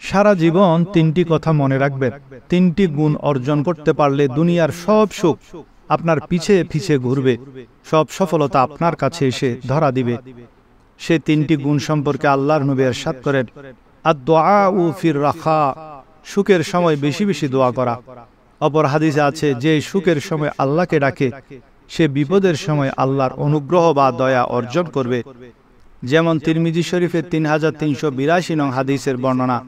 সারা জীবন তিনটি কথা মনে রাখবেন। তিনটি গুণ অর্জন করতে পারলে দুনিয়ার সব সুখ আপনার পিছে পিছে ঘুরবে, সব সফলতা আপনার কাছে এসে ধরা দিবে। সে তিনটি গুণ সম্পর্কে আল্লাহর নবী ইরশাদ করেন, আদ-দুআউ ফির রাখা, সুখের সময় বেশি বেশি দোয়া করা। অপর হাদিসে আছে, যে সুখের সময় আল্লাহকে ডাকে সে বিপদের সময় আল্লাহর অনুগ্রহ বা দয়া অর্জন করবে। যেমন তিরমিজি শরীফের 3382 নং হাদিসের বর্ণনা,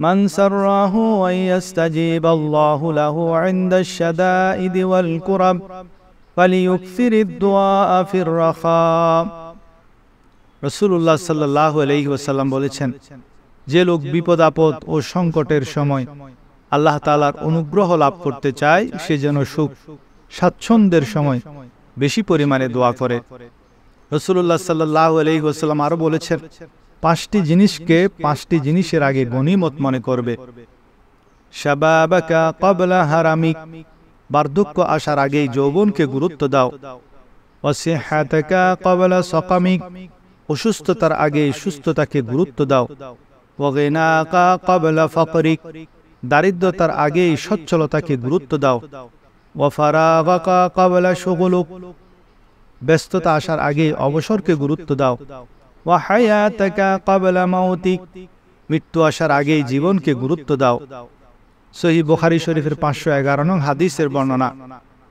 মান সাররাহু আন ইয়াস্তাজিবাল্লাহু লাহু ইনদাশ শাদাইদি ওয়াল কুরাব ফালিয়ুকসিরিদ দুআ ফির রাখা। রাসূলুল্লাহ সাল্লাল্লাহু আলাইহি ওয়াসাল্লাম বলেছেন, যে লোক বিপদ আপদ ও সংকটের সময় আল্লাহ তাআলার অনুগ্রহ লাভ করতে চায় সে যেন সুখ স্বাচ্ছন্দ্যের সময় বেশি পরিমাণে দোয়া করে। রাসূলুল্লাহ সাল্লাল্লাহু আলাইহি ওয়াসাল্লাম আরো বলেছেন, 5টি জিনিসকে 5টি জিনিসের আগে গনিমত মনে করবে। শাবাবাকা ক্বাবলা হারামিক, বার্ধক্য আসার আগেই যৌবনকে গুরুত্ব দাও। ওয়াসিহাতাকা ক্বাবলা সাকামিক, অসুস্থতার আগে সুস্থতাকে গুরুত্ব দাও। ওয়াগিনাকা ক্বাবলা ফাকরিক, দারিদ্রতার আগেই সচ্ছলতাকে গুরুত্ব দাও। ওয়াফারাগাকা ক্বাবলা শুগুলুক, ব্যস্ততা আসার আগে অবসরকে গুরুত্ব দাও। ওয়াহায়াতাকা ক্বাবলা মাউতিক, মৃত্যু আসার আগেই জীবনকে গুরুত্ব দাও। সহিহ বুখারী শরীফের 511 নং হাদিসের বর্ণনা,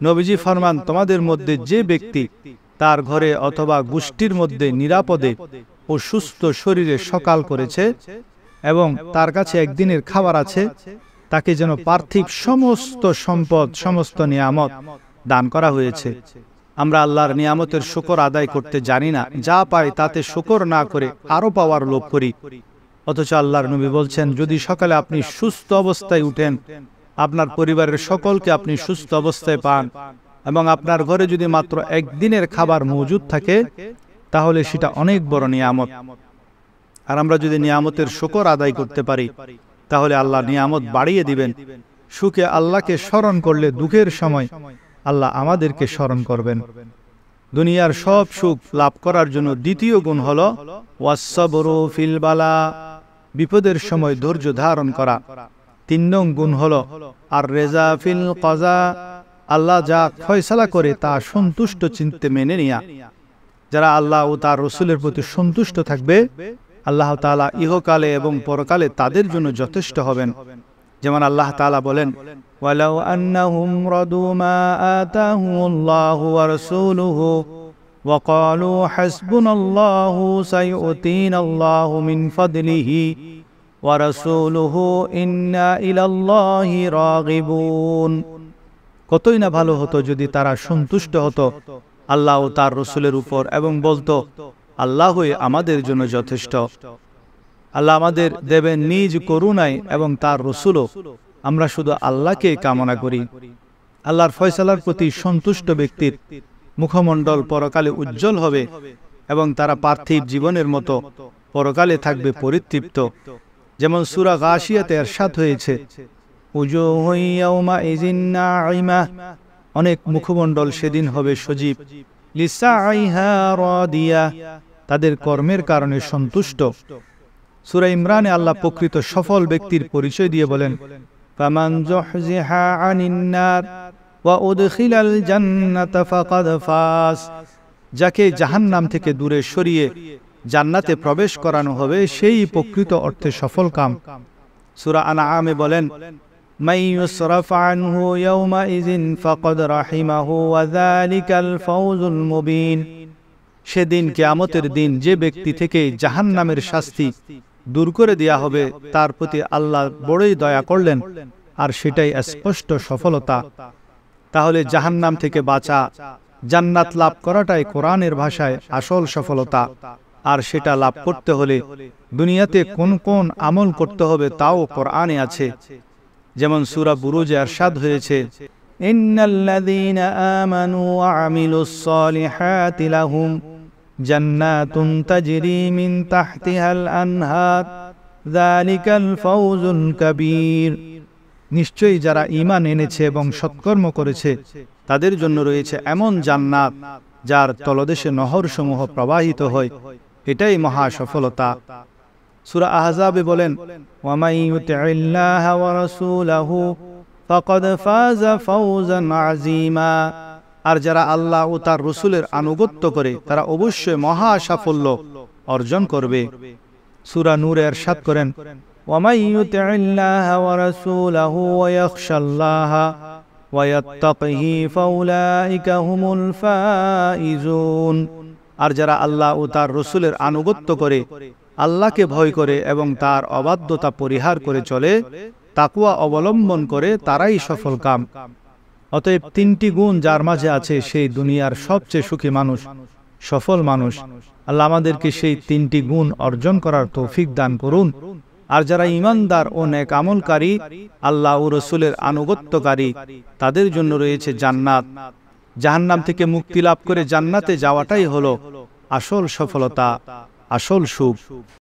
নবীজি ফরমান, তোমাদের মধ্যে যে ব্যক্তি তার ঘরে অথবা গোষ্ঠীর মধ্যে নিরাপদে ও সুস্থ শরীরে সকাল করেছে এবং তার কাছে একদিনের খাবার আছে, তাকে যেন পার্থিব সমস্ত সম্পদ, সমস্ত নিয়ামত দান করা হয়েছে। আমরা আল্লাহর নিয়ামতের শুকর আদায় করতে জানি না, যা পাই তাতে শুকর না করে আরো পাওয়ার লোভ করি। অথচ আল্লাহর নবী বলছেন, যদি সকালে আপনি সুস্থ অবস্থায় উঠেন, আপনার পরিবারের সকলকে আপনি সুস্থ অবস্থায় পান এবং আপনার ঘরে যদি মাত্র একদিনের খাবার মজুদ থাকে, তাহলে সেটা অনেক বড় নিয়ামত। আর আমরা যদি নিয়ামতের শুকর আদায় করতে পারি, তাহলে আল্লাহ নিয়ামত বাড়িয়ে দিবেন। সুখে আল্লাহকে স্মরণ করলে দুঃখের সময় আল্লাহ আমাদেরকে স্মরণ করবেন। দুনিয়ার সব সুখ লাভ করার জন্য দ্বিতীয় গুণ হলো ওয়াসসাবরু ফিল বালা, বিপদের সময় ধৈর্য ধারণ করা। 3 নং গুণ হলো আর রেজা ফিল কাজা, আল্লাহ যা ফয়সালা করে তা সন্তুষ্ট চিন্তে মেনে নেয়া। যারা আল্লাহ ও তার রাসূলের প্রতি সন্তুষ্ট থাকবে, আল্লাহ তাআলা ইহকালে এবং পরকালে তাদের জন্য যথেষ্ট হবেন। যেমন আল্লাহ তাআলা বলেন, ওয়ালাউ আন্নাহুম রাদু মা আতাহুমুল্লাহু ওয়া রাসূলুহু ওয়া ক্বালু হাসবুনাল্লাহু সাইউতিনাল্লাহু মিন ফাদলিহি ওয়া রাসূলুহু ইন্না ইলাল্লাহি রাগিবুন। কতই না ভালো হতো যদি তারা সন্তুষ্ট হতো আল্লাহ ও তার রাসূলের উপর এবং বলতো, আল্লাহই আমাদের জন্য যথেষ্ট। আল্লাহ আমাদের দেবেন নিজ করুণায় এবং তার রাসূলও। আমরা শুধু আল্লাহকে কামনা করি। আল্লাহর ফয়সালার প্রতি সন্তুষ্ট ব্যক্তির মুখমণ্ডল পরকালে উজ্জ্বল হবে এবং তারা পার্থিব জীবনের মতো পরকালে থাকবে পরিতৃপ্ত। যেমন সূরা গাশিয়াতে ইরশাদ হয়েছে, উজুহু ইয়াওমাইযিন নাঈমা, অনেক মুখমণ্ডল সেদিন হবে সজীব। লিসাইহা রাদিয়া, তাদের কর্মের কারণে সন্তুষ্ট। সূরা ইমরানে আল্লাহ প্রকৃত সফল ব্যক্তির পরিচয় দিয়ে বলেন, ফামান যুহজিহা আনিন নার ওয়া উদখিলাল জান্নাতা ফাকাদ ফাস, যাকে জাহান্নাম থেকে দূরে সরিয়ে জান্নাতে প্রবেশ করানো হবে সেই প্রকৃত অর্থে সফল কাম। সূরা আনআমে বলেন, মান ইউসরাফ আনহু ইয়াওমাইযিন ফাকাদ রাহিমাহু ওয়া যালিকাল ফাওজুল মুবিন, সেদিন কিয়ামতের দিন যে ব্যক্তি থেকে জাহান্নামের শাস্তি দূর করে দেয়া হবে তার প্রতি আল্লাহ বড়ই দয়া করলেন, আর সেটাই স্পষ্ট সফলতা। তাহলে জাহান্নাম থেকে বাঁচা, জান্নাত লাভ করাটাই কোরআনের ভাষায় আসল সফলতা। আর সেটা লাভ করতে হলে দুনিয়াতে কোন কোন আমল করতে হবে তাও কোরআনে আছে। যেমন সূরা বুরুজে ইরশাদ হয়েছে, ইন্নাল্লাযীনা আমানু ওয়া আমিলুস সালিহাতি লাহুম জান্নাতুন তাজরি মিন তাহতিহাল আনহার যালিকাল ফাওজুল কাবীর, নিশ্চয়ই যারা ঈমান এনেছে এবং সৎকর্ম করেছে তাদের জন্য রয়েছে এমন জান্নাত যার তলদেশে নহরসমূহ প্রবাহিত হয়, এটাই মহা সফলতা। সূরা আহজাবে বলেন, ওয়ামাই ইউতিইল্লাহা ওয়া রাসূলাহু ফাকাদ ফাযা ফাওজান আযীমা। আর যারা আল্লাহ ও তার রাসূলের আনুগত্য করে তারা অবশ্যই মহা সাফল্য অর্জন করবে। সূরা নূরে ইরশাদ করেন, ওয়ামাই ইউতিইল্লাহা ওয়া রাসূলাহু ওয়া ইয়াখশাল্লাহা ওয়া ইয়াত্তাকিহি ফাউলাইকা হুমুল ফাইজুন। আর যারা আল্লাহ ও তার রাসূলের আনুগত্য করে, আল্লাহকে ভয় করে এবং তার অবাধ্যতা পরিহার করে চলে, তাকওয়া অবলম্বন করে, তারাই সফল কাম। অতএব তিনটি গুণ যার মাঝে আছে সেই দুনিয়ার সবচেয়ে সুখী মানুষ, সফল মানুষ। আল্লাহ আমাদেরকে সেই তিনটি গুণ অর্জন করার তৌফিক দান করুন। আর যারা ঈমানদার ও নেক আমলকারী, আল্লাহ ও রাসূলের আনুগত্যকারী, তাদের জন্য রয়েছে জান্নাত। জাহান্নাম থেকে মুক্তি লাভ করে জান্নাতে যাওয়াটাই হলো আসল সফলতা, আসল সুখ।